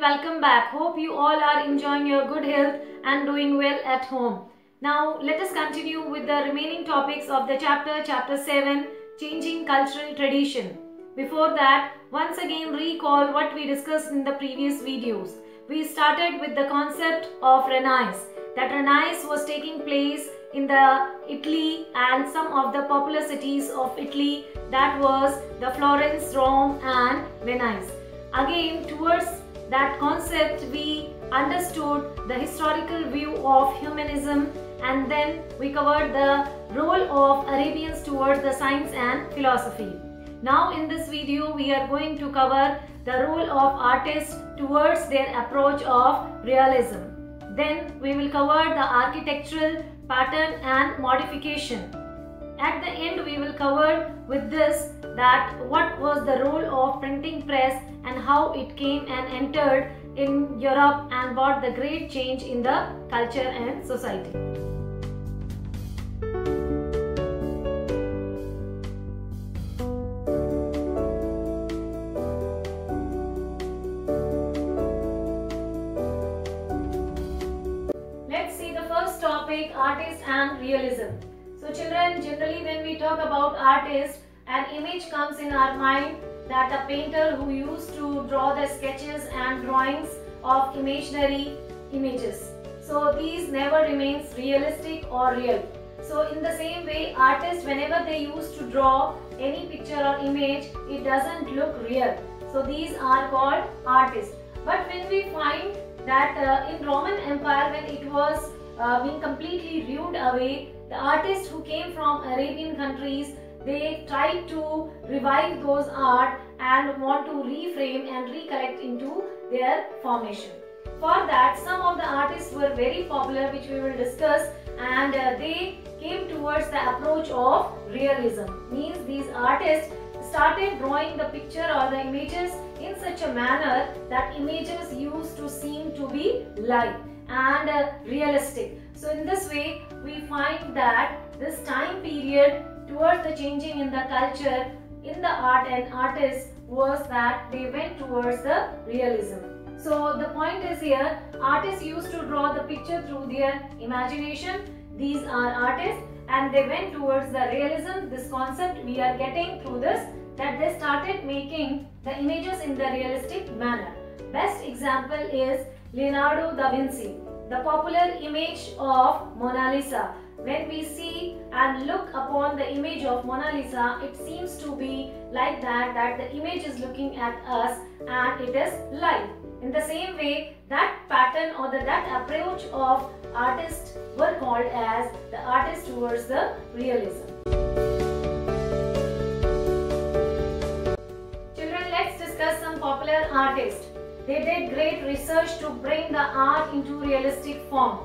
welcome back. Hope you all are enjoying your good health and doing well at home. Now let us continue with the remaining topics of the chapter 7, Changing Cultural Tradition. Before that, once again recall what we discussed in the previous videos. We started with the concept of Renaissance. That Renaissance was taking place in the Italy and some of the popular cities of Italy, that was the Florence, Rome and Venice. Again, towards that concept we understood the historical view of humanism, and then we covered the role of Arabians towards the science and philosophy. Now in this video we are going to cover the role of artists towards their approach of realism. Then we will cover the architectural pattern and modification. At the end we will cover with this that what was the role of printing press and how it came and entered in Europe and brought the great change in the culture and society. Let's see the first topic, artist and realism. So children, generally when we talk about artist, an image comes in our mind that a painter who used to draw the sketches and drawings of imaginary images. So these never remains realistic or real. So in the same way, artists, whenever they used to draw any picture or image, it doesn't look real. So these are called artists. But when we find that in Roman Empire, when it was being completely ruined away, the artists who came from Arabian countries, they tried to revive those art and want to reframe and recollect into their formation. For that, some of the artists were very popular, which we will discuss, and they came towards the approach of realism. Means these artists started drawing the picture or the images in such a manner that images used to seem to be live and realistic. So in this way, we find that this time period towards the changing in the culture, in the art and artists, was that they went towards the realism. So the point is here, artists used to draw the picture through their imagination. These are artists and they went towards the realism. This concept we are getting through this, that they started making the images in the realistic manner. Best example is Leonardo da Vinci, the popular image of Mona Lisa. When we see and look upon the image of Mona Lisa, it seems to be like that the image is looking at us and it is live. In the same way, that pattern or that approach of artists were called as the artist towards the realism. Children, let's discuss some popular artists. They did great research to bring the art into realistic form.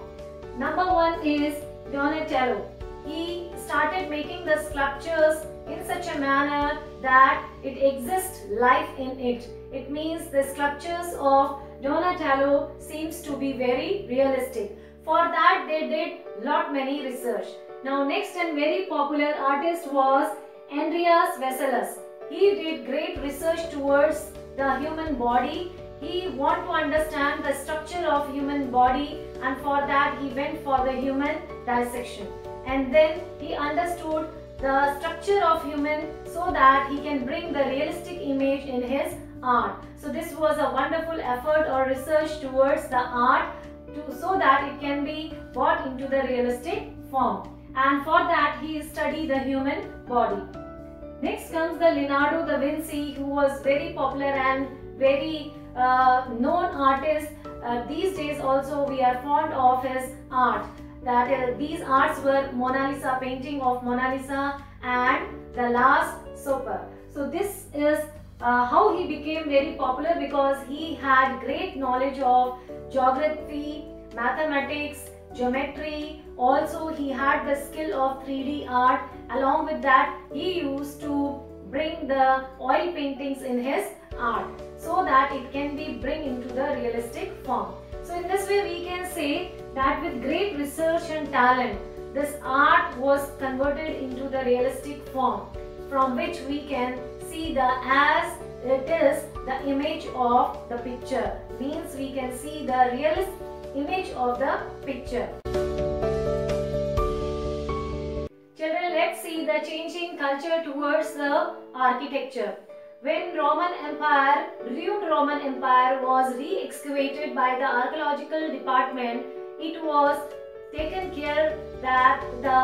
Number one is Donatello. He started making the sculptures in such a manner that it exists life in it. It means the sculptures of Donatello seems to be very realistic. For that they did many research. Now next and very popular artist was Andreas Vesalius. He did great research towards the human body. He wanted to understand the structure of human body, and for that he went for the human dissection. And then he understood the structure of human so that he can bring the realistic image in his art. So this was a wonderful effort or research towards the art so that it can be brought into the realistic form. And for that he studied the human body. Next comes the Leonardo da Vinci, who was very popular and very known artist. These days also we are fond of his art. That these arts were Mona Lisa, painting of Mona Lisa and the Last Supper. So this is how he became very popular, because he had great knowledge of geography, mathematics, geometry. Also he had the skill of 3D art. Along with that, he used to bring the oil paintings in his art so that it can be bring into the realistic form. So in this way we can say that with great research and talent, this art was converted into the realistic form, from which we can see see the as it is the image of the picture. Means we can see the real image of the picture. Children, let's see the changing culture towards the architecture. When renewed Roman Empire was re-excavated by the archaeological department, it was taken care that the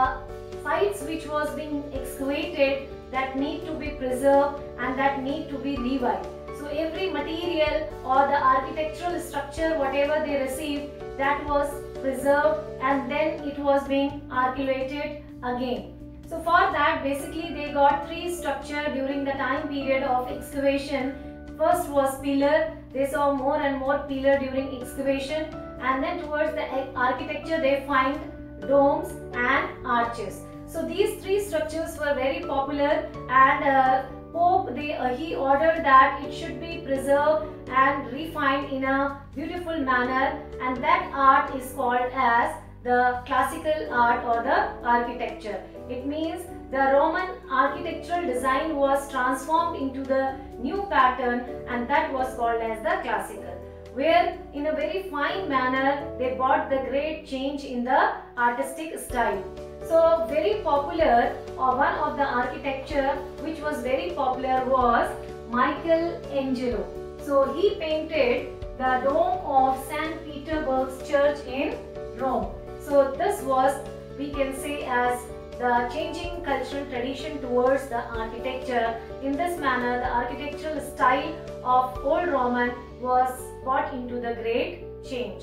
sites which was being excavated that need to be preserved and that need to be revived. So every material or the architectural structure whatever they received, that was preserved and then it was being articulated again. So for that basically they got three structure during the time period of excavation. First was pillar. They saw more and more pillar during excavation, and then towards the architecture they find domes and arches. So these three structures were very popular, and Pope he ordered that it should be preserved and refined in a beautiful manner, and that art is called as the classical art or the architecture. It means the Roman architectural design was transformed into the new pattern, and that was called as the classical, where in a very fine manner they brought the great change in the artistic style. So very popular, or one of the architecture which was very popular was Michelangelo. So he painted the dome of St. Peterburg's church in Rome. So this was, we can say, as the changing cultural tradition towards the architecture. In this manner, the architectural style of old Roman was brought into the great change.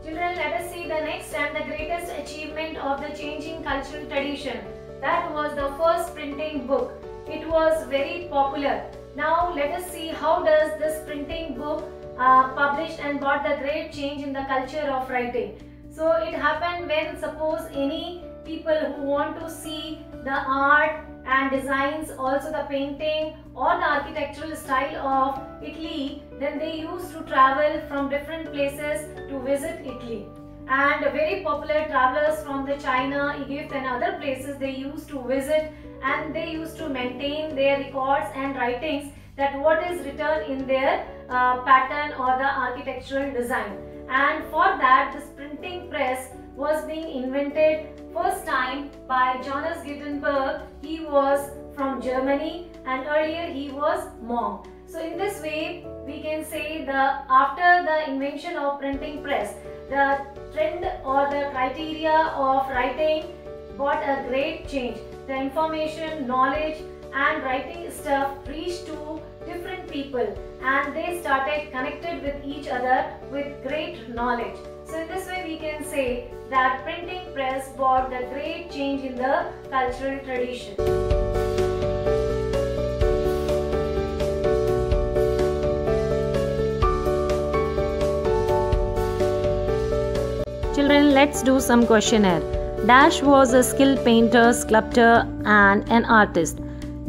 Children, let us see the next and the greatest achievement of the changing cultural tradition. That was the first printing book. It was very popular. Now let us see how does this printing book published and brought the great change in the culture of writing. So it happened when suppose any people who want to see the art and designs, also the painting or the architectural style of Italy, then they used to travel from different places to visit Italy. And very popular travelers from the China, Egypt and other places, they used to visit, and they used to maintain their records and writings that what is written in their pattern or the architectural design. And for that, this printing press was being invented first time by Johannes Gutenberg. He was from Germany, and earlier he was monk. So in this way we can say after the invention of printing press, the trend or the criteria of writing got a great change. The information, knowledge and writing stuff reached to different people, and they started connected with each other with great knowledge. So in this way we can say that printing press brought the great change in the cultural tradition. Children, let's do some questionnaire. Dash was a skilled painter, sculptor and an artist.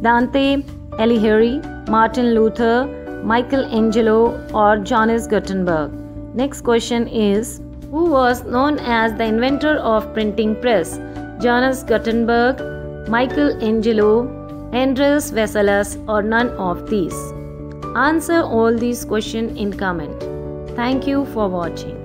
Dante Alighieri, Martin Luther, Michelangelo or Johannes Gutenberg. Next question is, who was known as the inventor of printing press? Johannes Gutenberg, Michelangelo, Andreas Vesalius or none of these? Answer all these questions in comment. Thank you for watching.